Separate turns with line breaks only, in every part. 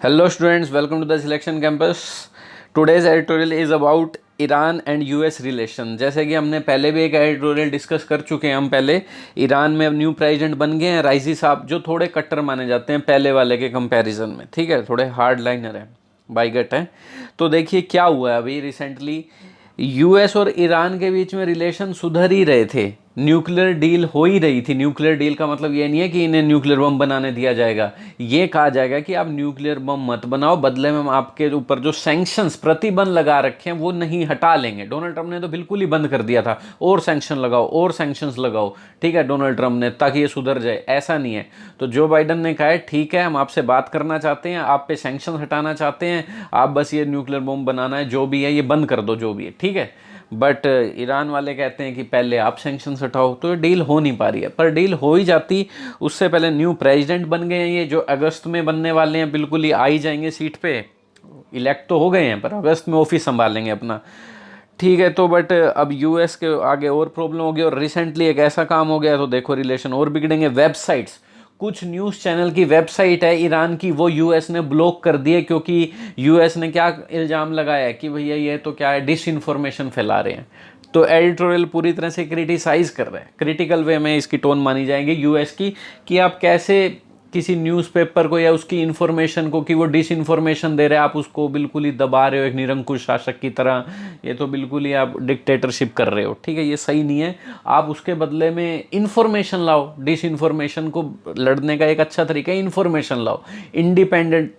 Hello students, welcome to the Selection Campus. Today's editorial is about Iran and US relation. जैसे कि हमने पहले भी एक एडिटोरियल डिस्कस कर चुके हैं, हम पहले ईरान में अब न्यू प्रेसिडेंट बन गए हैं राइसी साहब, जो थोड़े कट्टर माने जाते हैं पहले वाले के कंपैरिजन में, ठीक है, थोड़े हार्ड लाइनर हैं, बाइगट हैं। तो देखिए क्या हुआ है अभी रिसेंटली, यूएस और ईरान के बीच में रिलेशन सुधर ही रहे थे, न्यूक्लियर डील हो ही रही थी। न्यूक्लियर डील का मतलब ये नहीं है कि इन्हें न्यूक्लियर बम बनाने दिया जाएगा, ये कहा जाएगा कि आप न्यूक्लियर बम मत बनाओ, बदले में हम आपके ऊपर जो सैंक्शंस प्रतिबंध लगा रखे हैं वो नहीं हटा लेंगे। डोनाल्ड ट्रंप ने तो बिल्कुल ही बंद कर दिया था, और सैंक्शन लगाओ और सैंक्शंस लगाओ, ठीक है, डोनाल्ड ट्रंप ने, ताकि ये सुधर जाए। ऐसा नहीं है। तो जो बाइडन ने कहा है ठीक है, हम आपसे बात करना चाहते हैं, आप पे सैंक्शन हटाना चाहते हैं, आप बस ये न्यूक्लियर बम बनाना है जो भी है ये बंद कर दो, जो भी है, ठीक है। बट ईरान वाले कहते हैं कि पहले आप सैंक्शन हटाओ। तो ये डील हो नहीं पा रही है, पर डील हो ही जाती उससे पहले न्यू प्रेसिडेंट बन गए हैं, ये जो अगस्त में बनने वाले हैं, बिल्कुल ही आ ही जाएंगे सीट पे, इलेक्ट तो हो गए हैं पर अगस्त में ऑफिस संभालेंगे अपना, ठीक है। तो बट अब यूएस के आगे और प्रॉब्लम हो गई, और रिसेंटली एक ऐसा काम हो गया तो देखो रिलेशन और बिगड़ेंगे। वेबसाइट्स, कुछ न्यूज़ चैनल की वेबसाइट है ईरान की, वो यूएस ने ब्लॉक कर दी है, क्योंकि यूएस ने क्या इल्ज़ाम लगाया है कि भैया ये तो क्या है, डिस इन्फॉर्मेशन फैला रहे हैं। तो एडिटोरियल पूरी तरह से क्रिटिसाइज़ कर रहे हैं, क्रिटिकल वे में इसकी टोन मानी जाएगी यूएस की, कि आप कैसे किसी न्यूज़पेपर को या उसकी इन्फॉर्मेशन को, कि वो डिस इन्फॉर्मेशन दे रहे हैं, आप उसको बिल्कुल ही दबा रहे हो एक निरंकुश शासक की तरह। ये तो बिल्कुल ही आप डिक्टेटरशिप कर रहे हो, ठीक है, ये सही नहीं है। आप उसके बदले में इन्फॉर्मेशन लाओ, डिस इन्फॉर्मेशन को लड़ने का एक अच्छा तरीका है इन्फॉर्मेशन लाओ, इंडिपेंडेंट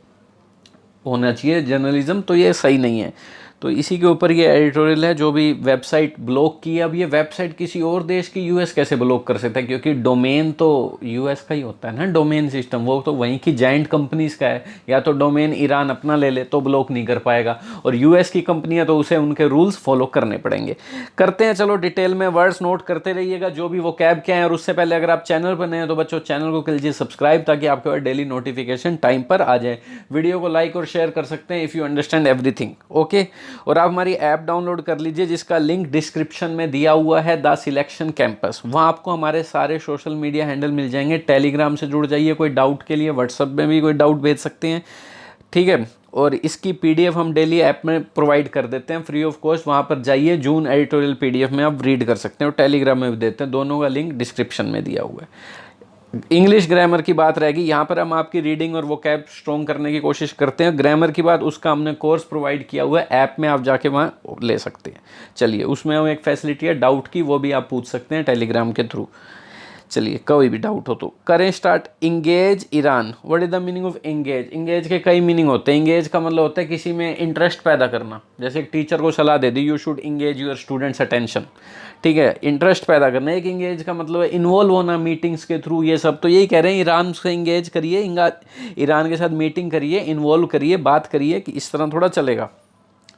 होना चाहिए जर्नलिज्म, तो ये सही नहीं है। तो इसी के ऊपर ये एडिटोरियल है, जो भी वेबसाइट ब्लॉक की है। अब ये वेबसाइट किसी और देश की यूएस कैसे ब्लॉक कर सकता है, क्योंकि डोमेन तो यूएस का ही होता है ना, डोमेन सिस्टम वो तो वहीं की जाइंट कंपनीज का है। या तो डोमेन ईरान अपना ले ले तो ब्लॉक नहीं कर पाएगा, और यूएस की कंपनियां तो उसे उनके रूल्स फॉलो करने पड़ेंगे। करते हैं, चलो डिटेल में वर्ड्स नोट करते रहिएगा जो भी वो कैब क्या है। और उससे पहले अगर आप चैनल पर नए हैं तो बच्चों चैनल को कर लीजिए सब्सक्राइब, ताकि आपके पास डेली नोटिफिकेशन टाइम पर आ जाए। वीडियो को लाइक और शेयर कर सकते हैं if you understand everything, okay. और आप हमारी ऐप डाउनलोड कर लीजिए, जिसका लिंक डिस्क्रिप्शन में दिया हुआ है, द सिलेक्शन कैंपस। वहाँ आपको हमारे सारे सोशल मीडिया हैंडल मिल जाएंगे। टेलीग्राम से जुड़ जाइए, कोई डाउट के लिए व्हाट्सएप में भी कोई डाउट भेज सकते हैं, ठीक है। और इसकी पीडीएफ हम डेली ऐप में प्रोवाइड कर देते हैं फ्री ऑफ कॉस्ट, वहाँ पर जाइए, जून एडिटोरियल पीडीएफ में आप रीड कर सकते हैं, और टेलीग्राम में भी देते हैं, दोनों का लिंक डिस्क्रिप्शन में दिया हुआ है। इंग्लिश ग्रामर की बात रहेगी, यहाँ पर हम आपकी रीडिंग और वोकैब स्ट्रॉन्ग करने की कोशिश करते हैं। ग्रामर की बात, उसका हमने कोर्स प्रोवाइड किया हुआ है, ऐप में आप जाके वहाँ ले सकते हैं। चलिए, उसमें हम एक फैसिलिटी है डाउट की, वो भी आप पूछ सकते हैं टेलीग्राम के थ्रू। चलिए, कोई भी डाउट हो तो करें start. Engage Iran, what is the meaning of engage? Engage के कई मीनिंग होते हैं। इंगेज का मतलब होता है किसी में इंटरेस्ट पैदा करना, जैसे एक टीचर को सलाह दे दी, you should engage your students attention, ठीक है, इंटरेस्ट पैदा करना। एक इंगेज का मतलब है इन्वॉल्व होना मीटिंग्स के थ्रू, ये सब। तो यही कह रहे हैं, ईरान से इंगेज करिए, ईरान के साथ मीटिंग करिए, इन्वॉल्व करिए, बात करिए, कि इस तरह थोड़ा चलेगा।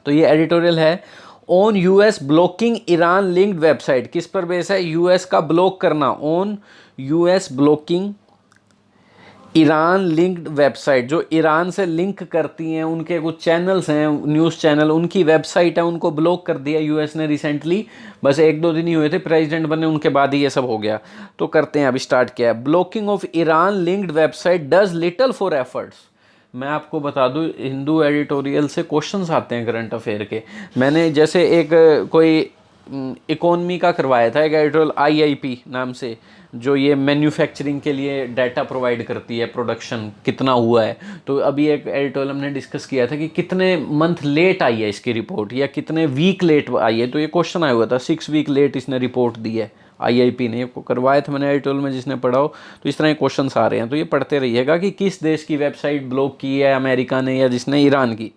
तो ये एडिटोरियल है on US blocking Iran linked website. किस पर बेस है? यूएस का ब्लॉक करना, on US blocking Iran linked website, जो ईरान से लिंक करती हैं, उनके कुछ चैनल्स हैं, न्यूज़ चैनल, उनकी वेबसाइट है, उनको ब्लॉक कर दिया यूएस ने रिसेंटली। बस 1-2 दिन ही हुए थे प्रेसिडेंट बने, उनके बाद ही ये सब हो गया। तो करते हैं, अभी स्टार्ट किया है। Blocking of Iran linked website does little for efforts. मैं आपको बता दूं, हिंदू एडिटोरियल से क्वेश्चंस आते हैं करंट अफेयर के। मैंने जैसे एक कोई इकोनॉमी का करवाया था, एक एडिटोरियल आईआईपी नाम से, जो ये मैन्युफैक्चरिंग के लिए डाटा प्रोवाइड करती है, प्रोडक्शन कितना हुआ है। तो अभी एक एडिटोरियल हमने डिस्कस किया था कि कितने मंथ लेट आई है इसकी रिपोर्ट, या कितने वीक लेट आई है। तो ये क्वेश्चन आया हुआ था, 6 वीक लेट इसने रिपोर्ट दी है, आईआईपी ने करवाया था मैंने एडिटोरियल में, जिसने पढ़ा हो। तो इस तरह के क्वेश्चन आ रहे हैं, तो ये पढ़ते रहिएगा कि किस देश की वेबसाइट ब्लॉक की है, अमेरिका ने या जिसने ईरान की।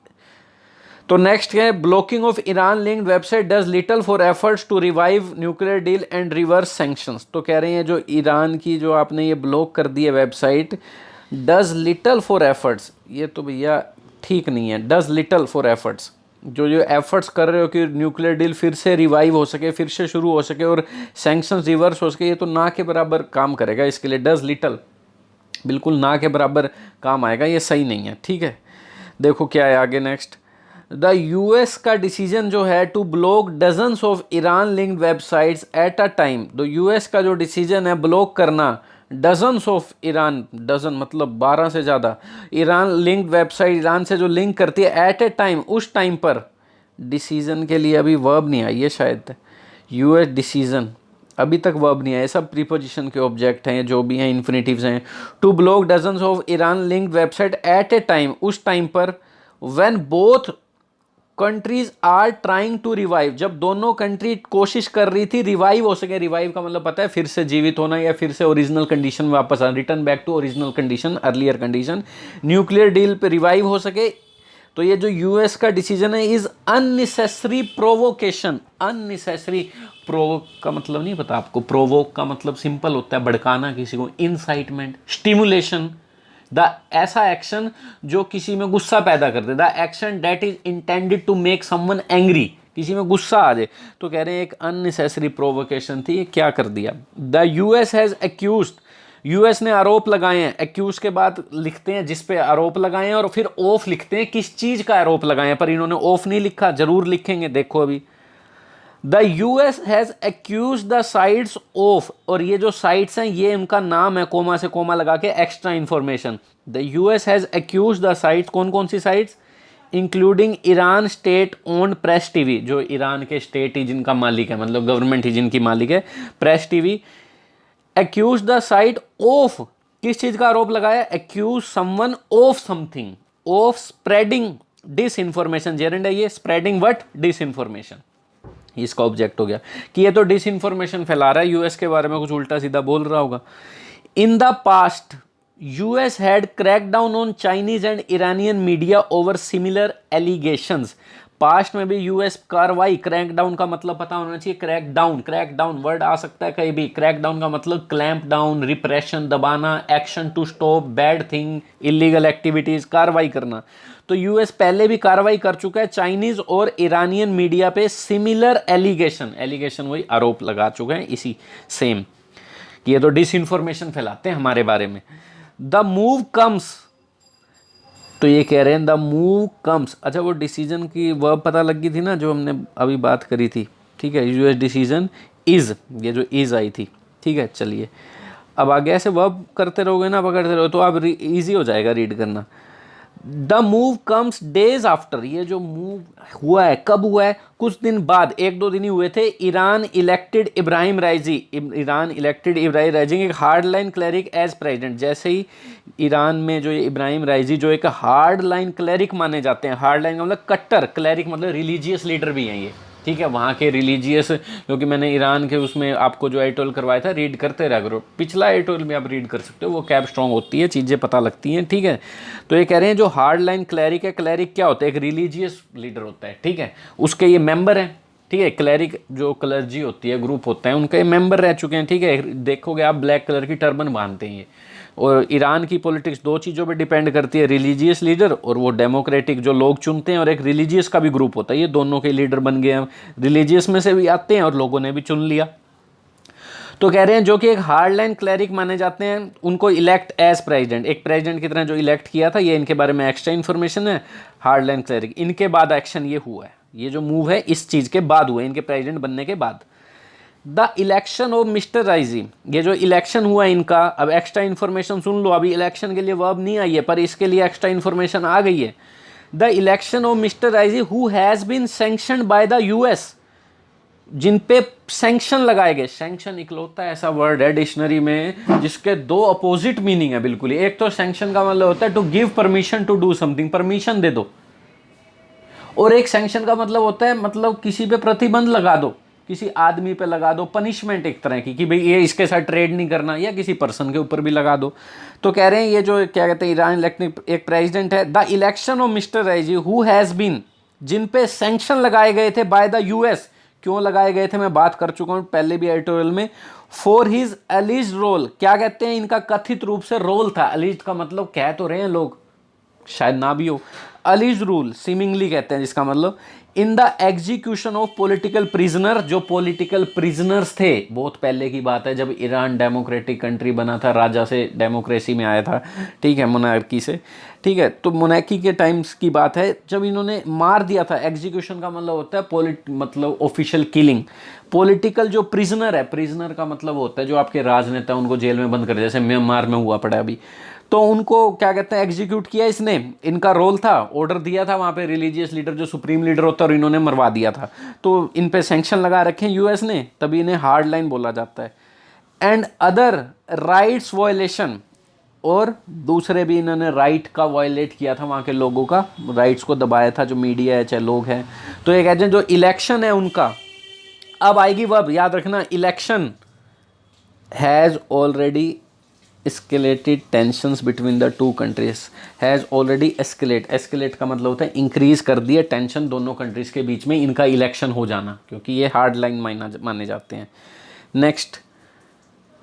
तो नेक्स्ट है, blocking of Iran linked website does little for efforts to revive nuclear deal and reverse sanctions. तो कह रहे हैं जो ईरान की जो आपने ये ब्लॉक कर दी है website, does little for efforts, ये तो भैया ठीक नहीं है। डज लिटल फॉर एफर्ट्स, जो जो एफर्ट्स कर रहे हो कि न्यूक्लियर डील फिर से रिवाइव हो सके, फिर से शुरू हो सके, और सैंक्शंस रिवर्स हो सके, ये तो ना के बराबर काम करेगा। इसके लिए डज लिटल बिल्कुल ना के बराबर काम आएगा, ये सही नहीं है, ठीक है। देखो क्या है आगे नेक्स्ट। द यूएस का डिसीजन जो है to block dozens of Iran linked websites at a time. तो यूएस का जो डिसीजन है ब्लॉक करना डजन्स ऑफ ईरान, डजन मतलब 12 से ज़्यादा ईरान लिंक्ड वेबसाइट, ईरान से जो लिंक करती है एट ए टाइम, उस टाइम पर। डिसीजन के लिए अभी वर्ब नहीं आई है शायद, यूएस डिसीजन अभी तक वर्ब नहीं आया, सब प्रीपोजिशन के ऑब्जेक्ट हैं जो भी हैं, इन्फिनेटिव्स हैं। To block dozens of Iran linked website at a time, उस टाइम पर when both countries are trying to revive, जब दोनों कंट्री कोशिश कर रही थी रिवाइव हो सके। रिवाइव का मतलब पता है, फिर से जीवित होना या फिर से ओरिजिनल कंडीशन में वापस आना, return back to original condition, earlier condition, nuclear deal पे रिवाइव हो सके। तो ये जो यूएस का डिसीजन है is unnecessary provocation. Unnecessary, provoke का मतलब नहीं पता आपको, प्रोवोक का मतलब सिंपल होता है भड़काना किसी को, इंसाइटमेंट, स्टिमुलेशन, द ऐसा एक्शन जो किसी में गुस्सा पैदा कर दे, the action that is intended to make someone angry, किसी में गुस्सा आ जाए। तो कह रहे हैं एक अननेसेसरी प्रोवोकेशन थी, क्या कर दिया। The US has accused, US ने आरोप लगाए हैं, एक्यूज के बाद लिखते हैं जिस पे आरोप लगाए हैं और फिर ऑफ लिखते हैं किस चीज का आरोप लगाए हैं, पर इन्होंने ऑफ नहीं लिखा, जरूर लिखेंगे, देखो अभी। The US has accuse the sites of, और ये जो साइट्स हैं ये उनका नाम है, कोमा से कोमा लगा के, extra information. The US has accuse the sites, कौन कौन सी sites, including Iran state owned press TV, जो ईरान के स्टेट ही जिनका मालिक है, मतलब गवर्नमेंट ही जिनकी मालिक है, press TV. Accuse the site of, किस चीज का आरोप लगाया, accuse someone of something, of spreading disinformation, gerund है ये, स्प्रेडिंग व्हाट, डिस इंफॉर्मेशन, इसका ऑब्जेक्ट हो गया कि ये तो डिस इंफॉर्मेशन फैला रहा है, यूएस के बारे में कुछ उल्टा सीधा बोल रहा होगा। In the past US had crack down on Chinese and Iranian media over similar allegations, past में भी यूएस कार्रवाई, क्रैक डाउन का मतलब पता होना चाहिए, क्रैक डाउन वर्ड आ सकता है कहीं भी, क्रैक डाउन का मतलब क्लैंप डाउन, रिप्रेशन, दबाना, action to stop bad thing, illegal activities, कार्रवाई करना। तो यूएस पहले भी कार्रवाई कर चुका है चाइनीज और ईरानियन मीडिया पे सिमिलर एलिगेशन, एलिगेशन वही आरोप लगा चुके हैं इसी सेम, कि ये तो डिसइंफॉर्मेशन फैलाते हैं हमारे बारे में। द मूव कम्स, तो ये कह रहे हैं द मूव कम्स, अच्छा वो डिसीजन की वर्ब पता लग गई थी ना जो हमने अभी बात करी थी, ठीक है, यूएस डिसीजन इज, ये जो इज आई थी, ठीक है। चलिए अब आगे ऐसे वर्ब करते रहोगे ना, पकड़ते रहोगे तो अब इजी हो जाएगा रीड करना। The move comes days after, ये जो मूव हुआ है कब हुआ है, कुछ दिन बाद, एक दो दिन ही हुए थे। Iran elected Ebrahim Raisi, Iran elected Ebrahim Raisi एक hard line cleric as president, जैसे ही ईरान में जो ये इब्राहिम राइजी जो एक हार्ड लाइन क्लैरिक माने जाते हैं, हार्ड लाइन का मतलब कट्टर, क्लैरिक मतलब रिलीजियस लीडर भी हैं ये, ठीक है, वहाँ के रिलीजियस, क्योंकि मैंने ईरान के उसमें आपको जो एडिटोरियल करवाया था, रीड करते रहा करो, पिछला एडिटोरियल भी आप रीड कर सकते हो, वो कैब स्ट्रॉन्ग होती है, चीज़ें पता लगती हैं, ठीक है। तो ये कह रहे हैं जो हार्ड लाइन क्लैरिक है, क्लैरिक क्या होता है, एक रिलीजियस लीडर होता है, ठीक है, उसके ये मेंबर हैं, ठीक है, क्लैरिक जो क्लर्जी होती है, ग्रुप होता है, उनके मेंबर रह चुके हैं, ठीक है। देखोगे आप ब्लैक कलर की टर्बन बांधते हैं ये। और ईरान की पॉलिटिक्स दो चीज़ों पे डिपेंड करती है, रिलीजियस लीडर और वो डेमोक्रेटिक जो लोग चुनते हैं, और एक रिलीजियस का भी ग्रुप होता है, ये दोनों के लीडर बन गए हैं, रिलीजियस में से भी आते हैं और लोगों ने भी चुन लिया। तो कह रहे हैं जो कि एक हार्ड लाइन क्लैरिक माने जाते हैं, उनको इलेक्ट एज प्रेसिडेंट, एक प्रेसिडेंट की तरह जो इलेक्ट किया था, ये इनके बारे में एक्स्ट्रा इन्फॉर्मेशन है। हार्ड लाइन क्लैरिक, इनके बाद एक्शन ये हुआ है, ये जो मूव है इस चीज़ के बाद हुआ है, इनके प्रेसिडेंट बनने के बाद। द इलेक्शन ऑफ मिस्टर राइजी, ये जो इलेक्शन हुआ है इनका, अब एक्स्ट्रा इन्फॉर्मेशन सुन लो, अभी इलेक्शन के लिए वर्ब नहीं आई है पर इसके लिए एक्स्ट्रा इन्फॉर्मेशन आ गई है। The election of Mr Raisi who has been sanctioned by the US, जिन पे सैंक्शन लगाए गए, सैंक्शन इकलौता ऐसा वर्ड है डिक्शनरी में जिसके दो अपोजिट मीनिंग है बिल्कुल ही। एक तो सैंक्शन का मतलब होता है to give permission to do something, permission दे दो, और एक सैंक्शन का मतलब होता है मतलब किसी पे प्रतिबंध लगा दो, किसी आदमी पे लगा दो, पनिशमेंट एक तरह की, कि भाई ये इसके साथ ट्रेड नहीं करना, या किसी पर्सन के ऊपर भी लगा दो। तो कह रहे हैं ये जो क्या कहते हैं ईरान इलेक्ट एक प्रेसिडेंट है, the election of Mr Raisi who has been, जिन पे सैंक्शन लगाए गए थे बाय द यूएस, क्यों लगाए गए थे मैं बात कर चुका हूँ पहले भी एडिटोरियल में, फॉर हिज एलिज्ड रोल, क्या कहते हैं इनका कथित रूप से रोल था, एलिज्ड का मतलब कह तो रहे हैं लोग, शायद ना भी हो। अलीज रूल सीमिंगली कहते हैं, जिसका मतलब in the execution of political prisoner, जो पॉलिटिकल प्रिजनर्स थे, बहुत पहले की बात है जब ईरान डेमोक्रेटिक कंट्री बना था, राजा से डेमोक्रेसी में आया था, ठीक है, मोनार्की से, ठीक है, तो मोनार्की के टाइम्स की बात है जब इन्होंने मार दिया था। एग्जीक्यूशन का मतलब होता है मतलब ऑफिशियल किलिंग। पॉलिटिकल जो प्रिजनर है, प्रिजनर का मतलब होता है जो आपके राजनेता उनको जेल में बंद कर, जैसे म्यांमार में हुआ पड़ा अभी, तो उनको क्या कहते हैं, एग्जीक्यूट किया इसने। इनका रोल था, ऑर्डर दिया था वहाँ पे रिलीजियस लीडर जो सुप्रीम लीडर होता है, और इन्होंने मरवा दिया था। तो इन पे सैंक्शन लगा रखे हैं यूएस ने, तभी इन्हें हार्ड लाइन बोला जाता है। एंड अदर राइट्स वायलेशन, और दूसरे भी इन्होंने राइट का वायलेट किया था, वहाँ के लोगों का राइट्स को दबाया था, जो मीडिया है चाहे लोग हैं। तो एक एजेंट जो इलेक्शन है उनका, अब आएगी वर्ब, याद रखना, election has already escalated tensions between the two countries, has already escalate का मतलब होता है इंक्रीज कर दिया टेंशन दोनों कंट्रीज के बीच में, इनका इलेक्शन हो जाना, क्योंकि ये हार्ड लाइन माने जाते हैं। नेक्स्ट,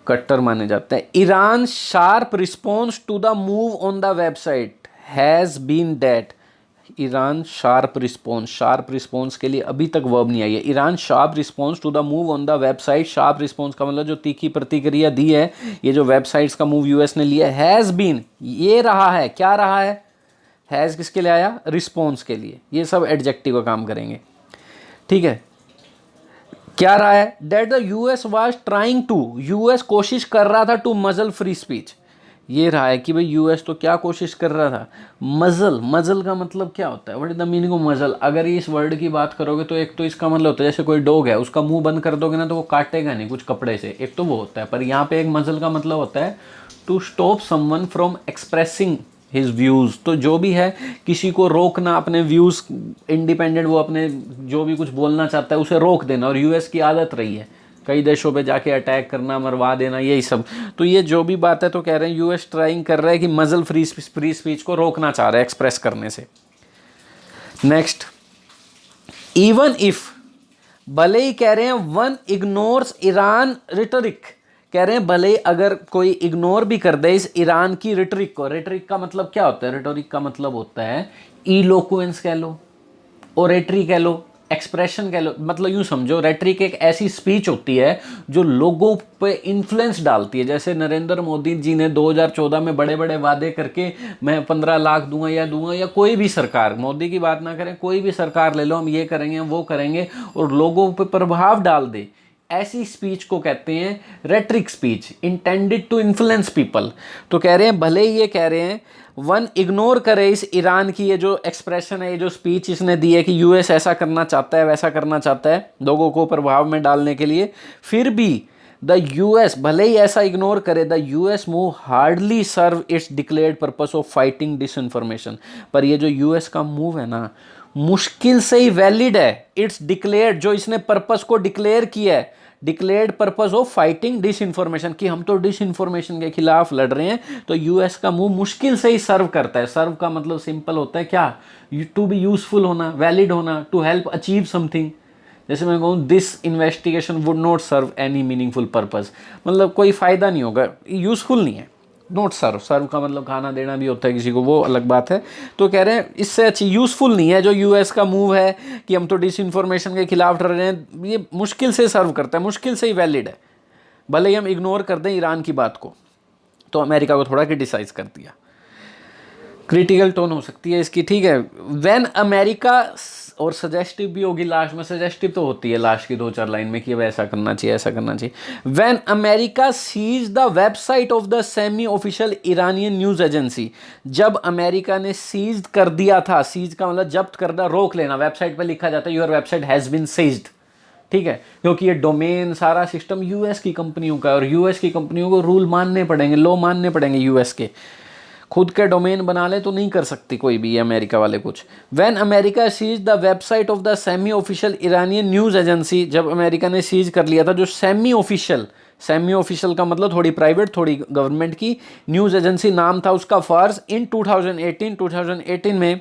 कट्टर माने जाते हैं। Iran sharp response to the move on the website has been that, Iran sharp response के लिए अभी तक वर्ब नहीं आई है। Iran sharp response to the move on the website, sharp response का मतलब जो तीखी प्रतिक्रिया दी है, ये जो वेबसाइट्स का मूव यूएस ने लिया, हैज़ बीन, ये रहा है, क्या रहा है, हैज़ किसके लिए आया, रिस्पॉन्स के लिए, ये सब एडजेक्टिव का काम करेंगे, ठीक है। क्या रहा है, that the US was trying to, US कोशिश कर रहा था टू मजल फ्री स्पीच, ये रहा है कि भाई यूएस तो क्या कोशिश कर रहा था, मजल का मतलब क्या होता है, what is the meaning of मजल। अगर इस वर्ड की बात करोगे तो एक तो इसका मतलब होता है जैसे कोई डॉग है, उसका मुंह बंद कर दोगे ना तो वो काटेगा नहीं कुछ कपड़े से, एक तो वो होता है। पर यहाँ पे एक मजल का मतलब होता है to stop someone from expressing his views, तो जो भी है किसी को रोकना, अपने व्यूज़ इंडिपेंडेंट, वो अपने जो भी कुछ बोलना चाहता है उसे रोक देना, और यूएस की आदत रही है कई देशों पे जाके अटैक करना, मरवा देना, यही सब। तो ये जो भी बात है, तो कह रहे हैं यूएस ट्राइंग कर रहा है कि मजल फ्री स्पीच को रोकना चाह रहा है एक्सप्रेस करने से। नेक्स्ट, इवन इफ, भले ही कह रहे हैं वन इग्नोर्स ईरान रिटरिक, कह रहे हैं भले ही अगर कोई इग्नोर भी कर दे इस ईरान की रिटरिक को। रिटरिक का मतलब क्या होता है, रिटोरिक का मतलब होता है इलोक्वेंस कह लो, ओरेटरी कह लो, एक्सप्रेशन कह लो, मतलब यूं समझो रेटरिक एक ऐसी स्पीच होती है जो लोगों पे इन्फ्लुएंस डालती है। जैसे नरेंद्र मोदी जी ने 2014 में बड़े बड़े वादे करके मैं 15 लाख दूंगा, या कोई भी सरकार, मोदी की बात ना करें, कोई भी सरकार ले लो, हम ये करेंगे हम वो करेंगे, और लोगों पे प्रभाव डाल दे, ऐसी स्पीच को कहते हैं rhetoric speech, intended to influence people. तो कह रहे हैं भले ही ये कह रहे हैं वन इग्नोर करे इस ईरान की ये जो एक्सप्रेशन है, ये जो स्पीच इसने दी है कि यूएस ऐसा करना चाहता है वैसा करना चाहता है लोगों को प्रभाव में डालने के लिए, फिर भी द यूएस भले ही ऐसा इग्नोर करे, the US move hardly serve its declared purpose of fighting disinformation. पर ये जो यूएस का मूव है ना, मुश्किल से ही वैलिड है, इट्स डिक्लेयर्ड, जो इसने पर्पस को डिक्लेयर किया है, declared purpose of fighting disinformation, कि हम तो डिसइंफॉर्मेशन के खिलाफ लड़ रहे हैं। तो यूएस का मूव मुश्किल से ही सर्व करता है। सर्व का मतलब सिंपल होता है क्या, टू बी यूजफुल होना, वैलिड होना, टू हेल्प अचीव समथिंग। जैसे मैं कहूँ this investigation would not serve any meaningful purpose, मतलब कोई फायदा नहीं होगा, यूजफुल नहीं है। नॉट सर्व, सर्व का मतलब खाना देना भी होता है किसी को, वो अलग बात है। तो कह रहे हैं इससे अच्छी यूज़फुल नहीं है जो यूएस का मूव है कि हम तो डिसइंफॉर्मेशन के खिलाफ लड़ रहे हैं, ये मुश्किल से सर्व करता है, मुश्किल से ही वैलिड है। भले ही हम इग्नोर कर दें ईरान की बात को, तो अमेरिका को थोड़ा क्रिटिसाइज कर दिया, क्रिटिकल टोन हो सकती है इसकी, ठीक है। व्हेन अमेरिका, और सजेस्टिव भी होगी लास्ट में, सजेस्टिव तो होती है लास्ट की 2-4 लाइन में कि अब ऐसा करना चाहिए ऐसा करना चाहिए। When America seize the website of the semi official Iranian news agency, जब अमेरिका ने सीज कर दिया था, सीज का मतलब जब्त करना, रोक लेना, वेबसाइट पर लिखा जाता है your website has been seized, ठीक है, क्योंकि ये डोमेन सारा सिस्टम यूएस की कंपनियों का है, और यूएस की कंपनियों को रूल मानने पड़ेंगे, लॉ मानने पड़ेंगे यूएस के। खुद के डोमेन बना ले तो नहीं कर सकती कोई भी, अमेरिका वाले कुछ। When America seize the website of the semi official Iranian news agency, जब अमेरिका ने सीज कर लिया था जो सेमी ऑफिशियल का मतलब थोड़ी प्राइवेट थोड़ी गवर्नमेंट की न्यूज़ एजेंसी नाम था उसका, फर्ज इन 2018 में,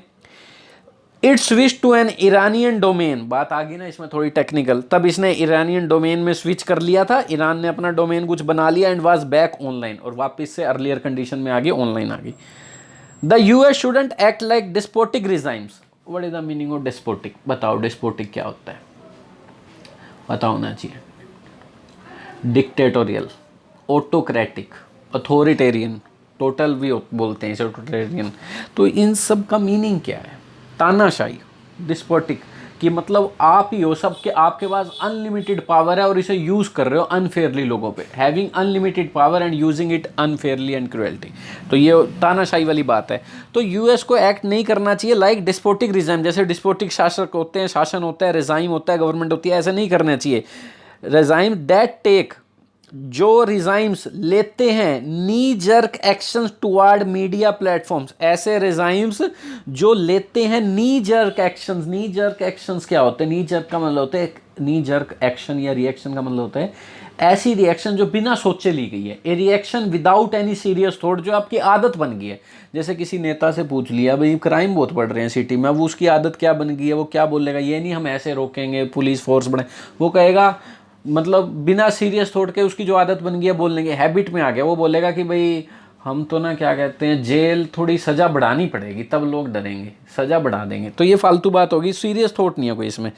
it switch to an Iranian domain, बात आ गई ना इसमें थोड़ी टेक्निकल, तब इसने ईरानियन डोमेन में स्विच कर लिया था, ईरान ने अपना डोमेन कुछ बना लिया, एंड वाज बैक ऑनलाइन, और वापस से अर्लियर कंडीशन में आ गई, ऑनलाइन आ गई। The US shouldn't act like despotic regimes. What is the meaning of despotic? बताओ डिस्पोटिक क्या होता है, पता होना चाहिए। डिक्टेटोरियल, ऑटोक्रेटिक, अथॉरिटेरियन, टोटल भी बोलते हैं इसे ऑटोक्रेटियन। तो इन सब का मीनिंग क्या है? तानाशाही, डिस्पोटिक कि मतलब आप ही हो सबके, आपके पास अनलिमिटेड पावर है और इसे यूज़ कर रहे हो अनफेयरली लोगों पे, having unlimited power and using it unfairly and cruelty. तो ये तानाशाही वाली बात है। तो यूएस को एक्ट नहीं करना चाहिए लाइक डिस्पोटिक रिजाइम, जैसे डिस्पोटिक शासक होते हैं, शासन होता है, रिजाइम होता है, गवर्नमेंट होती है, ऐसा नहीं करना चाहिए। रिजाइम दैट टेक, जो रिजाइम्स लेते हैं नी jerk actions toward media platforms, ऐसे रिजाइम्स जो लेते हैं नी जर्क एक्शंस। नी जर्क एक्शंस क्या होते हैं? नी जर्क का मतलब होता है, नी जर्क एक्शन या रिएक्शन का मतलब होता है ऐसी रिएक्शन जो बिना सोचे ली गई है, ए reaction without any serious thought, जो आपकी आदत बन गई है। जैसे किसी नेता से पूछ लिया भाई क्राइम बहुत बढ़ रहे हैं सिटी में, अब उसकी आदत क्या बन गई है, वो क्या बोलेगा? ये नहीं हम ऐसे रोकेंगे, पुलिस फोर्स बढ़े, वो कहेगा मतलब बिना सीरियस थॉट के उसकी जो आदत बन गई है बोलने की, हैबिट में आ गया, वो बोलेगा कि भाई हम तो ना क्या कहते हैं, जेल थोड़ी सज़ा बढ़ानी पड़ेगी तब लोग डरेंगे, सज़ा बढ़ा देंगे। तो ये फालतू बात होगी, सीरियस थॉट नहीं है कोई इसमें।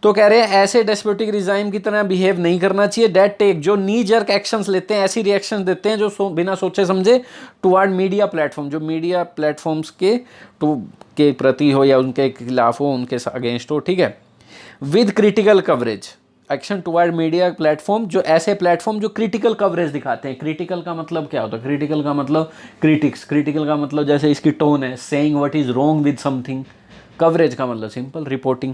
तो कह रहे हैं ऐसे डेस्पोटिक रिजाइम की तरह बिहेव नहीं करना चाहिए। डेट टेक, जो नी जर्क एक्शंस लेते हैं, ऐसी रिएक्शन देते हैं जो बिना सोचे समझे टुवर्ड मीडिया प्लेटफॉर्म, जो मीडिया प्लेटफॉर्म्स के प्रति हो या उनके खिलाफ हो, उनके अगेंस्ट हो, ठीक है। With critical coverage, action toward media platform, जो ऐसे प्लेटफॉर्म जो क्रिटिकल कवरेज दिखाते हैं। क्रिटिकल का मतलब क्या होता है? क्रिटिकल का मतलब क्रिटिक्स, क्रिटिकल का मतलब जैसे इसकी टोन है, saying what is wrong with something. Coverage का मतलब सिंपल रिपोर्टिंग।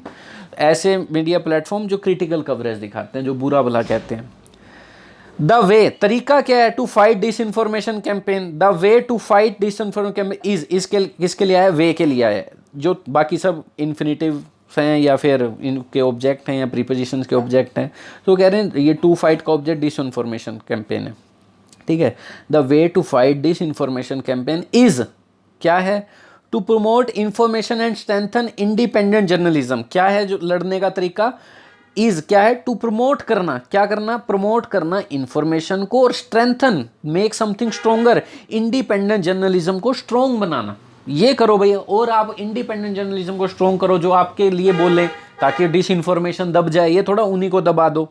ऐसे मीडिया प्लेटफॉर्म जो क्रिटिकल कवरेज दिखाते हैं, जो बुरा भला कहते हैं। द वे, तरीका क्या है? To fight disinformation campaign, the way to fight disinformation campaign is, इसके किसके लिए आया? वे के लिए आया है। जो बाकी सब इन्फिनेटिव हैं या फिर इनके ऑब्जेक्ट हैं या प्रीपोजिशंस के ऑब्जेक्ट हैं, तो कह रहे हैं ये टू फाइट का ऑब्जेक्ट डिस इन्फॉर्मेशन कैंपेन है, ठीक है। The way to fight disinformation campaign is, क्या है? To promote information and strengthen independent journalism. क्या है जो लड़ने का तरीका? इज क्या है? टू प्रमोट करना, क्या करना? प्रमोट करना इंफॉर्मेशन को, और strengthen, make something stronger, independent journalism को स्ट्रोंग बनाना। ये करो भैया, और आप इंडिपेंडेंट जर्नलिज्म को स्ट्रोंग करो, जो आपके लिए बोले, ताकि डिस इन्फॉर्मेशन दब जाए, ये थोड़ा उन्हीं को दबा दो।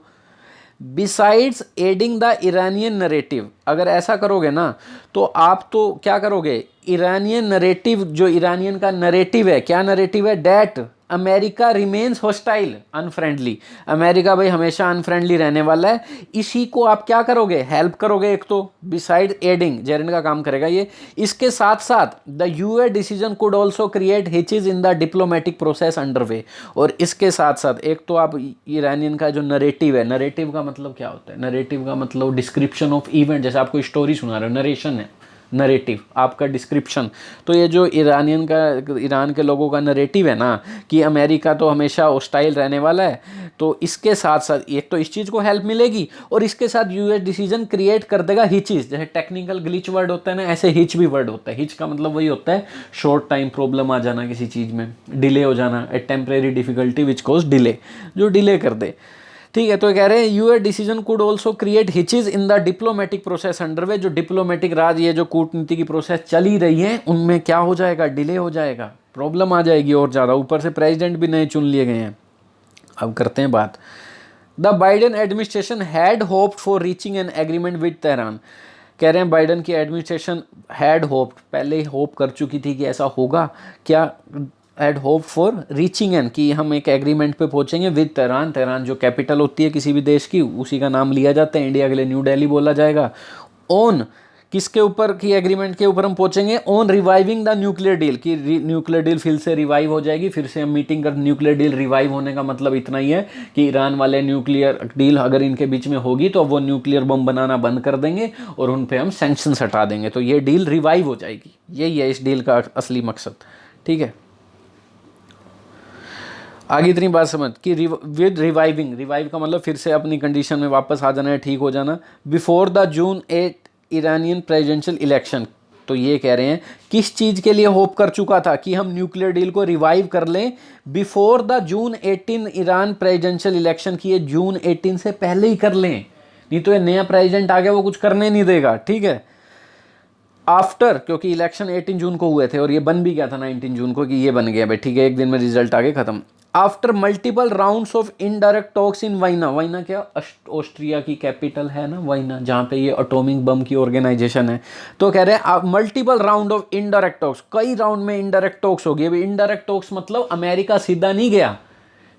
Besides adding the Iranian narrative, अगर ऐसा करोगे ना तो आप तो क्या करोगे? ईरानियन नरेटिव, जो ईरानियन का नरेटिव है, क्या नरेटिव है? That America remains hostile unfriendly, America भाई हमेशा अनफ्रेंडली रहने वाला है, इसी को आप क्या करोगे? हेल्प करोगे। एक तो बिसाइड एडिंग, जेरेंट का काम करेगा ये। इसके साथ साथ the US decision could also create hitches in the diplomatic process underway, और इसके साथ साथ एक तो आप ईरानियन का जो नरेटिव है, नरेटिव का मतलब क्या होता है? नरेटिव का मतलब डिस्क्रिप्शन ऑफ इवेंट, जैसे आप कोई स्टोरी सुना रहे हो, नरेशन है नरेटिव, आपका डिस्क्रिप्शन। तो ये जो ईरानियन का, ईरान के लोगों का नरेटिव है ना कि अमेरिका तो हमेशा हॉस्टाइल रहने वाला है, तो इसके साथ साथ एक तो इस चीज़ को हेल्प मिलेगी, और इसके साथ यूएस डिसीजन क्रिएट कर देगा हिचेस। जैसे टेक्निकल ग्लिच वर्ड होता है ना, ऐसे हिच भी वर्ड होता है। हिच का मतलब वही होता है शॉर्ट टाइम प्रॉब्लम आ जाना किसी चीज़ में, डिले हो जाना, a temporary difficulty which cause delay, जो डिले कर दे, ठीक है। तो कह रहे हैं US decision could also create hitches in the diplomatic process underway, जो डिप्लोमेटिक राज, ये जो कूटनीति की प्रोसेस चली रही है, उनमें क्या हो जाएगा? डिले हो जाएगा, प्रॉब्लम आ जाएगी और ज़्यादा। ऊपर से प्रेसिडेंट भी नए चुन लिए गए हैं। अब करते हैं बात। The Biden administration had hoped for reaching an agreement with Tehran. कह रहे हैं बाइडेन की एडमिनिस्ट्रेशन हैड होप्ड, पहले ही होप कर चुकी थी कि ऐसा होगा। क्या? Had hope for reaching an, कि हम एक एग्रीमेंट पे पहुंचेंगे विद तेहरान। तेहरान जो कैपिटल होती है किसी भी देश की, उसी का नाम लिया जाता है। इंडिया के लिए न्यू दिल्ली बोला जाएगा। ऑन किसके ऊपर की एग्रीमेंट के ऊपर हम पहुंचेंगे? On reviving the nuclear deal, की न्यूक्लियर डील फिर से रिवाइव हो जाएगी, फिर से हम मीटिंग कर। न्यूक्लियर डील रिवाइव होने का मतलब इतना ही है कि ईरान वाले न्यूक्लियर डील अगर इनके बीच में होगी तो वो न्यूक्लियर बम बनाना बंद कर देंगे और उन पे हम सैंक्शन हटा देंगे, तो ये डील रिवाइव हो जाएगी। यही है इस डील का असली मकसद, ठीक है। आगे इतनी बात समझ कि विद रिवाइविंग, रिवाइव का मतलब फिर से अपनी कंडीशन में वापस आ जाना है, ठीक हो जाना। Before the June 8 Iranian presidential election, तो ये कह रहे हैं किस चीज़ के लिए होप कर चुका था कि हम न्यूक्लियर डील को रिवाइव कर लें before the June 18 Iran presidential election की, जून 18 से पहले ही कर लें, नहीं तो ये नया प्रेसिडेंट आ गया वो कुछ करने नहीं देगा, ठीक है। आफ्टर, क्योंकि इलेक्शन 18 जून को हुए थे और ये बन भी गया था 19 जून को कि ये बन गया भाई, ठीक है, एक दिन में रिजल्ट आ गए, खत्म। After multiple rounds of indirect talks in Vienna, Vienna क्या ऑस्ट्रिया की कैपिटल है ना वाइना, जहाँ पे ये एटॉमिक बम की ऑर्गेनाइजेशन है। तो कह रहे हैं multiple round of indirect talks, कई राउंड में इनडायरेक्ट टॉक्स होगी। अभी इनडायरेक्ट टॉक्स मतलब अमेरिका सीधा नहीं गया,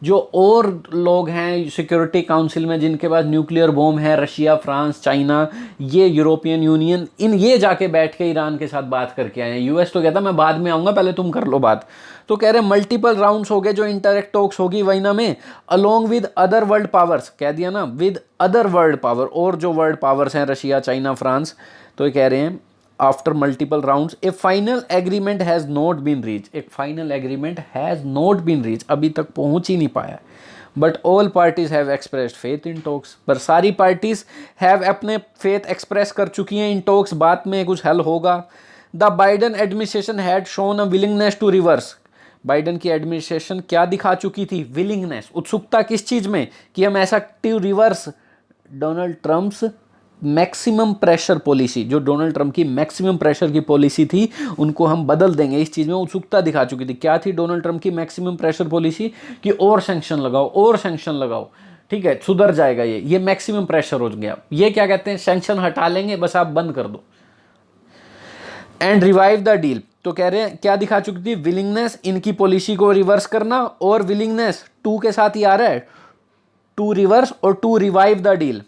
जो और लोग हैं सिक्योरिटी काउंसिल में जिनके पास न्यूक्लियर बॉम्ब है, रशिया, फ्रांस, चाइना, ये यूरोपियन यूनियन, इन ये जाके बैठ के ईरान के साथ बात करके आए हैं। यूएस तो कहता मैं बाद में आऊँगा, पहले तुम कर लो बात। तो कह रहे मल्टीपल राउंड्स हो गए जो इंटरेक्ट टॉक्स होगी वाइना में, along with other world powers, कह दिया ना, विद अदर वर्ल्ड पावर, और जो वर्ल्ड पावर्स हैं रशिया, चाइना, फ्रांस। तो ये कह रहे हैं after multiple rounds a final agreement has not been reach, एक final agreement has not been reach, अभी तक पहुंच ही नहीं पाया। But all parties have expressed faith in talks, पर सारी पार्टीज हैव अपने फेथ एक्सप्रेस कर चुकी हैं इन टॉक्स, बात में कुछ हल होगा। The Biden administration had shown a willingness to reverse, Biden की एडमिनिस्ट्रेशन क्या दिखा चुकी थी, विलिंगनेस, उत्सुकता किस चीज़ में, कि हम ऐसा to reverse Donald Trump's maximum pressure policy, जो डोनाल्ड ट्रंप की मैक्सिमम प्रेशर की पॉलिसी थी, उनको हम बदल देंगे। इस चीज़ में उत्सुकता दिखा चुकी थी। क्या थी डोनाल्ड ट्रंप की मैक्सिमम प्रेशर पॉलिसी, कि और सैंक्शन लगाओ, और सैंक्शन लगाओ, ठीक है, सुधर जाएगा ये मैक्सिमम प्रेशर हो गया। ये क्या कहते हैं, सैंक्शन हटा लेंगे, बस आप बंद कर दो। एंड रिवाइव द डील, तो कह रहे हैं क्या दिखा चुकी थी, विलिंगनेस इनकी पॉलिसी को रिवर्स करना, और विलिंगनेस टू के साथ ही आ रहा है, टू रिवर्स और टू रिवाइव द डील,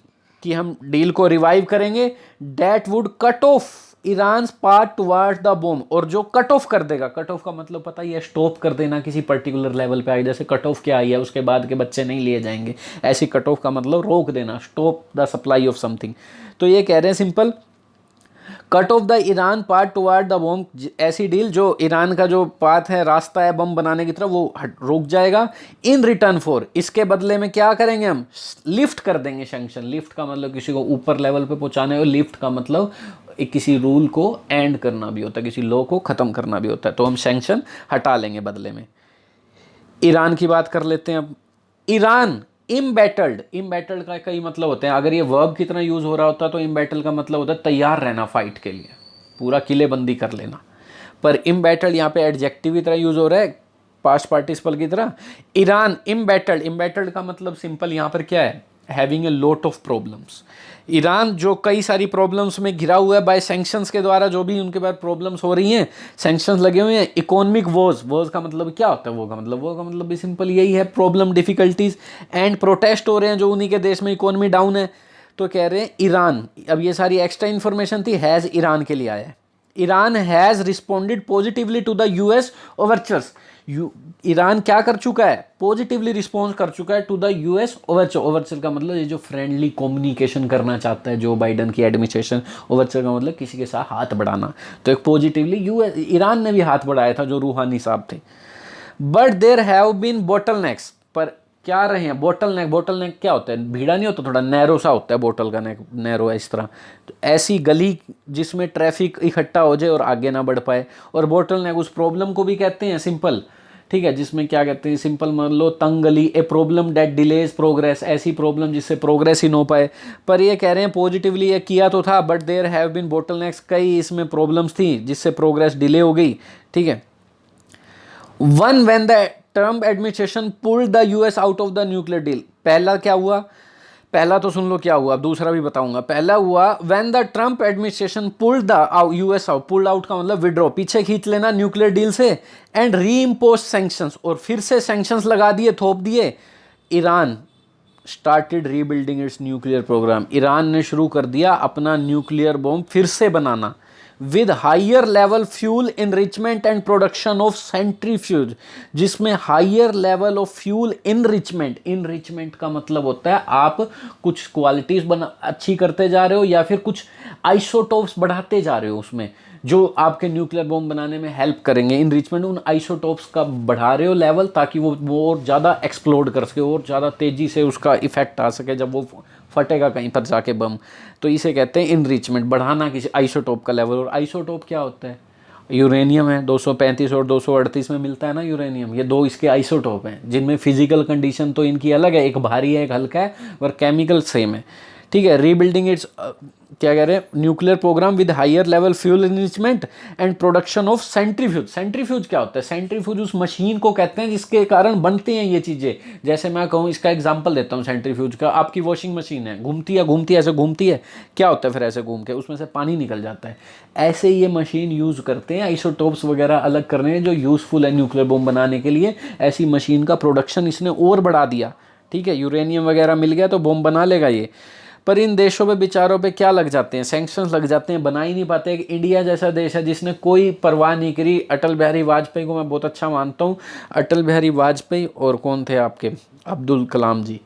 कि हम डील को रिवाइव करेंगे। That would cut off Iran part towards the bomb, और जो कट ऑफ कर देगा, कट ऑफ का मतलब पता ही है, स्टॉप कर देना किसी पर्टिकुलर लेवल पे आई, जैसे कट ऑफ क्या आई है, उसके बाद के बच्चे नहीं लिए जाएंगे, ऐसी कट ऑफ का मतलब रोक देना, stop the supply of something. तो ये कह रहे हैं simple, cut off the Iran part toward the bomb, ऐसी डील जो ईरान का जो पाथ है, रास्ता है बम बनाने की तरफ, वो रुक जाएगा। इन रिटर्न फॉर, इसके बदले में क्या करेंगे हम, लिफ्ट कर देंगे सैंक्शन। लिफ्ट का मतलब किसी को ऊपर लेवल पे पहुंचाने, और लिफ्ट का मतलब किसी रूल को एंड करना भी होता है, किसी लॉ को ख़त्म करना भी होता है। तो हम सैंक्शन हटा लेंगे बदले में। ईरान की बात कर लेते हैं अब। ईरान इम्बैटल्ड, इम्बैटल्ड का कई मतलब होते हैं, अगर ये वर्ब की तरह यूज़ हो रहा होता तो इम्बैटल्ड का मतलब होता है तैयार रहना फाइट के लिए, पूरा किलेबंदी कर लेना। पर इम्बैटल्ड यहाँ पे एडजेक्टिव की तरह यूज़ हो रहा है, पास्ट पार्टिसिपल की तरह। ईरान इम्बैटल्ड, इम्बैटल्ड का मतलब सिंपल यहाँ पर क्या है, having a lot of problems. Iran जो कई सारी प्रॉब्लम्स में घिरा हुआ है बाय सैंक्शंस के द्वारा, जो भी उनके पास प्रॉब्लम्स हो रही हैं, सैंक्शंस लगे हुए हैं। इकोनॉमिक वॉज, वॉज का मतलब क्या होता है, वो का मतलब भी सिंपल यही है, प्रॉब्लम, डिफिकल्टीज, एंड प्रोटेस्ट हो रहे हैं जो उन्हीं के देश में इकोनॉमी डाउन है। तो कह रहे हैं ईरान, अब ये सारी एक्स्ट्रा इन्फॉर्मेशन थी, हैज़ ईरान के लिए आया है। Iran has responded positively to the US overtures, Iran क्या कर चुका है, पॉजिटिवली रिस्पॉन्स कर चुका है to the US overture. Overture का मतलब ये जो फ्रेंडली कम्युनिकेशन करना चाहता है जो बाइडन की एडमिनिस्ट्रेशन, ओवरचर का मतलब किसी के साथ हाथ बढ़ाना। तो एक पॉजिटिवली यूएस, ईरान ने भी हाथ बढ़ाया था जो रूहानी साहब थे। But there have been bottlenecks, पर क्या रहे हैं बोटल नेक क्या होता है, भीड़ा नहीं होता, थोड़ा नैरो सा होता है बोटल का नेक, नैरो है इस तरह। तो ऐसी गली जिसमें ट्रैफिक इकट्ठा हो जाए और आगे ना बढ़ पाए, और बोटल नेक उस प्रॉब्लम को भी कहते हैं सिंपल, ठीक है, जिसमें क्या कहते हैं सिंपल, मान लो तंग गली, a problem that delays progress, ऐसी प्रॉब्लम जिससे प्रोग्रेस ही ना हो पाए। पर ये कह रहे हैं पॉजिटिवली ये किया तो था, but there have been bottlenecks, कई इसमें प्रॉब्लम्स थी जिससे प्रोग्रेस डिले हो गई, ठीक है। One when the Trump administration pulled the US out of the nuclear deal, पहला क्या हुआ, पहला तो सुन लो क्या हुआ, दूसरा भी बताऊंगा। पहला हुआ when the Trump administration pulled the US out, pulled out का मतलब विड्रॉ, पीछे खींच लेना न्यूक्लियर डील से, एंड री इम्पोज सैंक्शंस, और फिर से सैंक्शंस लगा दिए, थोप दिए। Iran started rebuilding its nuclear programme, Iran ने शुरू कर दिया अपना न्यूक्लियर बॉम्ब फिर से बनाना, with higher level fuel enrichment and production of centrifuge, जिसमें higher level of fuel enrichment, enrichment का मतलब होता है आप कुछ क्वालिटीज अच्छी करते जा रहे हो, या फिर कुछ आइसोटोप्स बढ़ाते जा रहे हो उसमें, जो आपके न्यूक्लियर बॉम्ब बनाने में हेल्प करेंगे। इनरिचमेंट, उन आइसोटोप्स का बढ़ा रहे हो लेवल, ताकि वो और ज़्यादा एक्सप्लोड कर सके, और ज़्यादा तेज़ी से उसका इफेक्ट आ सके जब वो फटेगा कहीं पर जाके बम। तो इसे कहते हैं इनरिचमेंट, बढ़ाना किसी आइसोटोप का लेवल। और आइसोटोप क्या होता है, यूरेनियम है, 235 और 238 में मिलता है ना यूरेनियम, ये दो इसके आइसोटोप हैं जिनमें फिजिकल कंडीशन तो इनकी अलग है, एक भारी है एक हल्का है, और केमिकल सेम है, ठीक है, रीबिल्डिंग इट्स क्या कह रहे हैं, nuclear programme with higher level fuel enrichment and production of centrifuge. Centrifuge क्या होता है? सेंट्रीफ्यूज उस मशीन को कहते हैं जिसके कारण बनते हैं ये चीज़ें। जैसे मैं कहूँ, इसका एग्जांपल देता हूँ सेंट्रीफ्यूज का। आपकी वॉशिंग मशीन है, घूमती है ऐसे घूमती है, क्या होता है फिर ऐसे घूम के उसमें से पानी निकल जाता है। ऐसे ये मशीन यूज़ करते हैं आइसोटोप्स वगैरह अलग करने जो यूज़फुल है न्यूक्लियर बम बनाने के लिए। ऐसी मशीन का प्रोडक्शन इसने और बढ़ा दिया। ठीक है, यूरेनियम वगैरह मिल गया तो बम बना लेगा ये। पर इन देशों पे बेचारों पे क्या लग जाते हैं? सैंक्शंस लग जाते हैं, बना ही नहीं पाते। कि इंडिया जैसा देश है जिसने कोई परवाह नहीं करी। अटल बिहारी वाजपेयी को मैं बहुत अच्छा मानता हूँ। अटल बिहारी वाजपेयी और कौन थे आपके, अब्दुल कलाम जी,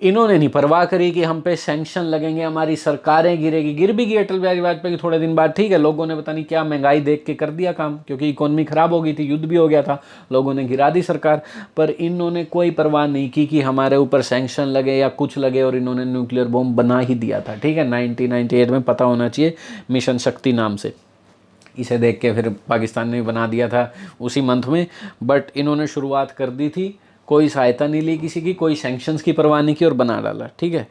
इन्होंने नहीं परवाह करी कि हम पे सैंक्शन लगेंगे, हमारी सरकारें गिरेगी। गिर भी गई अटल बिहारी वाजपेयी के थोड़े दिन बाद। ठीक है, लोगों ने पता नहीं क्या महंगाई देख के कर दिया काम, क्योंकि इकोनॉमी खराब हो गई थी, युद्ध भी हो गया था, लोगों ने गिरा दी सरकार। पर इन्होंने कोई परवाह नहीं की कि हमारे ऊपर सैंक्शन लगे या कुछ लगे, और इन्होंने न्यूक्लियर बॉम्ब बना ही दिया था। ठीक है, 1998 में, पता होना चाहिए, मिशन शक्ति नाम से। इसे देख के फिर पाकिस्तान ने बना दिया था उसी मंथ में। बट इन्होंने शुरुआत कर दी थी, कोई सहायता नहीं ली किसी की, कोई सैंक्शंस की परवाह नहीं की और बना डाला। ठीक है,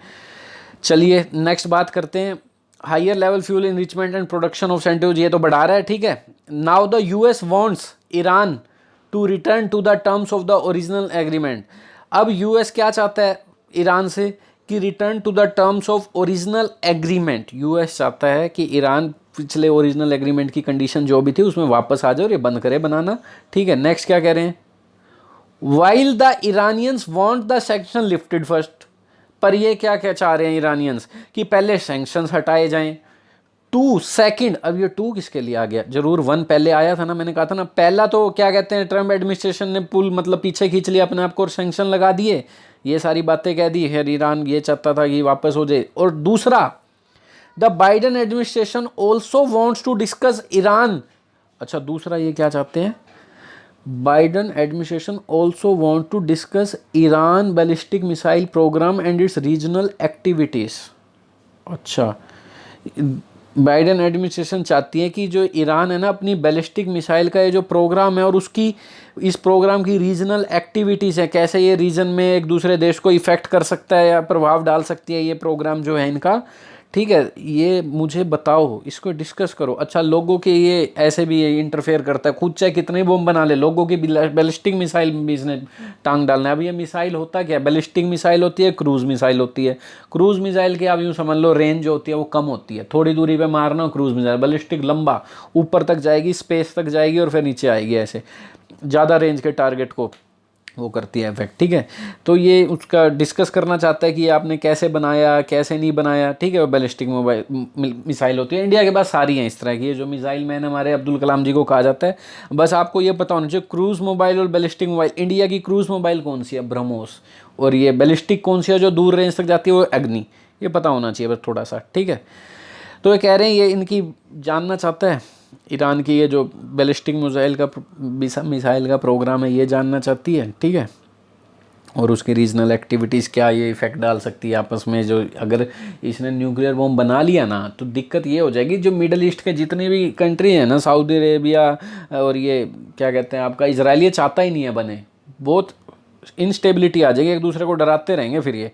चलिए नेक्स्ट बात करते हैं। Higher level fuel enrichment and production of centrifuge, ये तो बढ़ा रहा है। ठीक है, now the US wants Iran to return to the terms of the original agreement. अब यूएस क्या चाहता है ईरान से? कि return to the terms of original agreement. US चाहता है कि ईरान पिछले ओरिजिनल एग्रीमेंट की कंडीशन जो भी थी उसमें वापस आ जाए और ये बंद करे बनाना। ठीक है, नेक्स्ट क्या कह रहे हैं? While the Iranians want the sanction lifted first. पर ये क्या क्या चाह रहे हैं ईरानियंस? कि पहले सैंक्शंस हटाए जाएं। 2 सेकंड, अब ये 2 किसके लिए आ गया? जरूर 1 पहले आया था ना, मैंने कहा था ना। पहला तो क्या कहते हैं, ट्रम्प एडमिनिस्ट्रेशन ने पुल मतलब पीछे खींच लिया अपने आप को और सैंक्शन लगा दिए, ये सारी बातें कह दी है। ईरान ये चाहता था कि वापस हो जाए। और दूसरा, the Biden administration also wants to discuss Iran. अच्छा, दूसरा ये क्या चाहते हैं? Biden administration also want to discuss Iran ballistic missile programme and its regional activities. अच्छा, बाइडन एडमिनिस्ट्रेशन चाहती है कि जो ईरान है ना, अपनी बैलिस्टिक मिसाइल का ये जो प्रोग्राम है और उसकी इस प्रोग्राम की रीजनल एक्टिविटीज़ है, कैसे ये रीजन में एक दूसरे देश को इफ़ेक्ट कर सकता है या प्रभाव डाल सकती है ये प्रोग्राम जो है इनका। ठीक है, ये मुझे बताओ, इसको डिस्कस करो। अच्छा, लोगों के ये ऐसे भी ये इंटरफेयर करता है, खुद चाहे कितने बम बना ले, लोगों की बैलिस्टिक मिसाइल भी इसने टांग डालना है। अब ये मिसाइल होता क्या है? बैलिस्टिक मिसाइल होती है, क्रूज़ मिसाइल होती है। क्रूज़ मिसाइल की आप यूँ समझ लो रेंज जो होती है वो कम होती है, थोड़ी दूरी पे मारना। क्रूज़ मिसाइल, बैलिस्टिक लंबा ऊपर तक जाएगी, स्पेस तक जाएगी और फिर नीचे आएगी, ऐसे ज़्यादा रेंज के टारगेट को वो करती है इफेक्ट। ठीक है, तो ये उसका डिस्कस करना चाहता है कि आपने कैसे बनाया, कैसे नहीं बनाया। ठीक है, वो बैलिस्टिक मोबाइल मिसाइल होती है, इंडिया के पास सारी हैं इस तरह की। ये जो मिसाइल मैन हमारे अब्दुल कलाम जी को कहा जाता है। बस आपको ये पता होना चाहिए, क्रूज़ मोबाइल और बैलिस्टिक मोबाइल, इंडिया की क्रूज़ मोबाइल कौन सी है? ब्रह्मोस। और ये बैलिस्टिक कौन सी है जो दूर रेंज तक जाती है? वो अग्नि। ये पता होना चाहिए बस थोड़ा सा। ठीक है, तो ये कह रहे हैं ये इनकी जानना चाहता है, ईरान की ये जो बैलिस्टिक मिसाइल का प्रोग्राम है ये जानना चाहती है। ठीक है, और उसकी रीजनल एक्टिविटीज़ क्या ये इफ़ेक्ट डाल सकती है आपस में। जो अगर इसने न्यूक्लियर बॉम्ब बना लिया ना, तो दिक्कत ये हो जाएगी, जो मिडल ईस्ट के जितने भी कंट्री हैं ना, सऊदी अरेबिया और ये क्या कहते हैं आपका इजराइल, ये चाहता ही नहीं है बने। बहुत इंस्टेबिलिटी आ जाएगी, एक दूसरे को डराते रहेंगे फिर ये।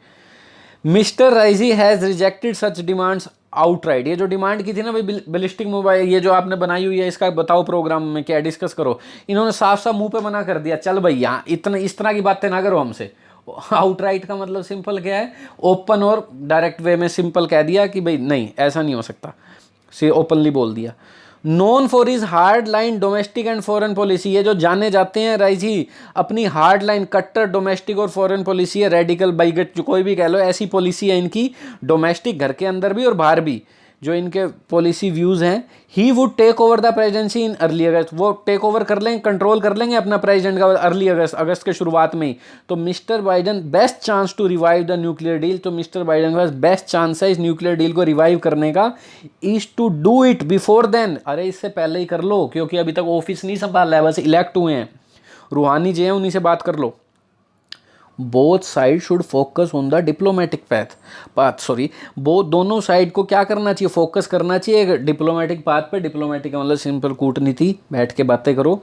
Mister Raisi has rejected such demands outright. ये जो डिमांड की थी ना भाई बैलिस्टिक मोबाइल, ये जो आपने बनाई हुई है, इसका बताओ प्रोग्राम में क्या डिस्कस करो, इन्होंने साफ साफ मुंह पे मना कर दिया। चल भाई, यहाँ इतना इस तरह की बातें ना करो हमसे। आउटराइट का मतलब सिंपल क्या है? ओपन और डायरेक्ट वे में सिंपल कह दिया कि भाई नहीं, ऐसा नहीं हो सकता, से ओपनली बोल दिया। Known for is hard line domestic and foreign policy, ये जो जाने जाते हैं राइजी अपनी हार्ड लाइन कट्टर डोमेस्टिक और फॉरेन पॉलिसी है, रेडिकल बाइगट जो कोई भी कह लो, ऐसी पॉलिसी है इनकी, डोमेस्टिक घर के अंदर भी और बाहर भी, जो इनके पॉलिसी व्यूज़ हैं। He would take over the presidency in early August, वो टेक ओवर कर लेंगे, कंट्रोल कर लेंगे अपना प्रेसिडेंट का अर्ली अगस्त के शुरुआत में ही। तो Mr Biden best chance to revive the nuclear deal, तो मिस्टर बाइडन के पास बेस्ट चांस है इस न्यूक्लियर डील को रिवाइव करने का, is to do it before then. अरे इससे पहले ही कर लो, क्योंकि अभी तक ऑफिस नहीं संभाला है, बस इलेक्ट हुए हैं। रूहानी जी हैं, उन्हीं से बात कर लो। Both side should focus on the diplomatic path sorry, both दोनों साइड को क्या करना चाहिए, फोकस करना चाहिए एक डिप्लोमेटिक पाथ पे। डिप्लोमेटिक का मतलब सिंपल कूटनीति, बैठ के बातें करो।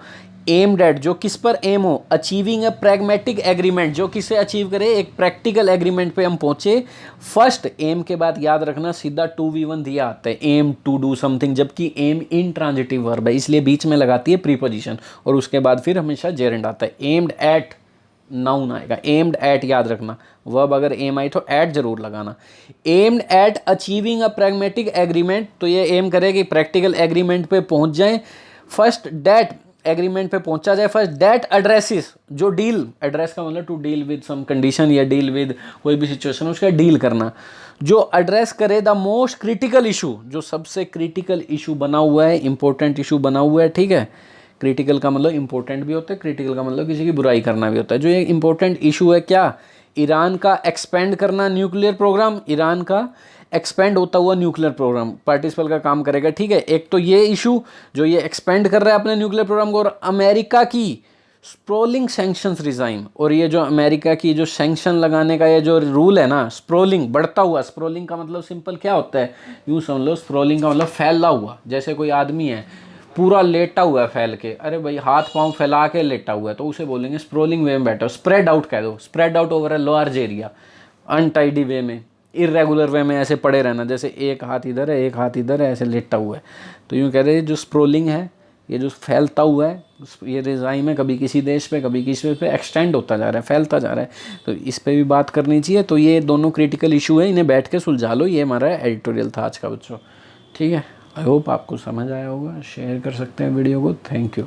एम्ड एट, जो किस पर एम हो, अचीविंग अ प्रैग्मेटिक एग्रीमेंट, जो किसे अचीव करे, एक प्रैक्टिकल एग्रीमेंट पे हम पहुंचे। फर्स्ट एम के बाद याद रखना सीधा 2v1 दिया आता है, एम टू डू समथिंग, जबकि एम इंट्रांजिटिव वर्ब है इसलिए बीच में लगाती है प्रीपोजिशन, और उसके बाद फिर हमेशा जेरेंड आता है। एम्ड एट नाउन आएगा, एम्ड एट याद रखना, वर्ब अगर एम आई तो एट जरूर लगाना। Aimed at achieving a pragmatic agreement, तो ये एम करे कि प्रैक्टिकल एग्रीमेंट पे पहुंच जाए। फर्स्ट डेट, एग्रीमेंट पे पहुंचा जाए। फर्स्ट डेट एड्रेसिस, जो डील, एड्रेस का मतलब to deal with some condition या डील विद कोई भी सिचुएशन उसका डील करना, जो एड्रेस करे द मोस्ट क्रिटिकल इशू, जो सबसे क्रिटिकल इशू बना हुआ है, इंपॉर्टेंट इशू बना हुआ है, ठीक है। क्रिटिकल का मतलब इंपॉर्टेंट भी होता है, क्रिटिकल का मतलब किसी की बुराई करना भी होता है। जो ये इंपॉर्टेंट इशू है क्या, ईरान का एक्सपेंड करना न्यूक्लियर प्रोग्राम, ईरान का एक्सपेंड होता हुआ न्यूक्लियर प्रोग्राम, पार्टिसिपल का काम करेगा, ठीक है। एक तो ये इशू जो ये एक्सपेंड कर रहा है अपने न्यूक्लियर प्रोग्राम को, और अमेरिका की स्प्रोलिंग सैंक्शंस रिजाइम, और ये जो अमेरिका की जो सैंक्शन लगाने का ये जो रूल है ना, स्प्रोलिंग बढ़ता हुआ, स्प्रोलिंग का मतलब सिंपल क्या होता है, यूँ समझ लो, स्प्रोलिंग का मतलब फैला हुआ। जैसे कोई आदमी है पूरा लेटा हुआ है फैल के, अरे भाई हाथ पांव फैला के लेटा हुआ है, तो उसे बोलेंगे स्प्रोलिंग वे में बैठा हो। स्प्रेड आउट कह दो, spread out over a large area, untidy way में, इरेगुलर वे में ऐसे पड़े रहना, जैसे एक हाथ इधर है एक हाथ इधर है ऐसे लेटा हुआ है। तो यूँ कह रहे हैं जो स्प्रोलिंग है, ये जो फैलता हुआ है, ये रिजाइम है, कभी किसी देश पे कभी किसी पे एक्सटेंड होता जा रहा है, फैलता जा रहा है, तो इस पे भी बात करनी चाहिए। तो ये दोनों क्रिटिकल इशू है, इन्हें बैठ के सुलझा लो। ये हमारा एडिटोरियल था आज का बच्चों, ठीक है। आई होप आपको समझ आया होगा, शेयर कर सकते हैं वीडियो को। Thank you.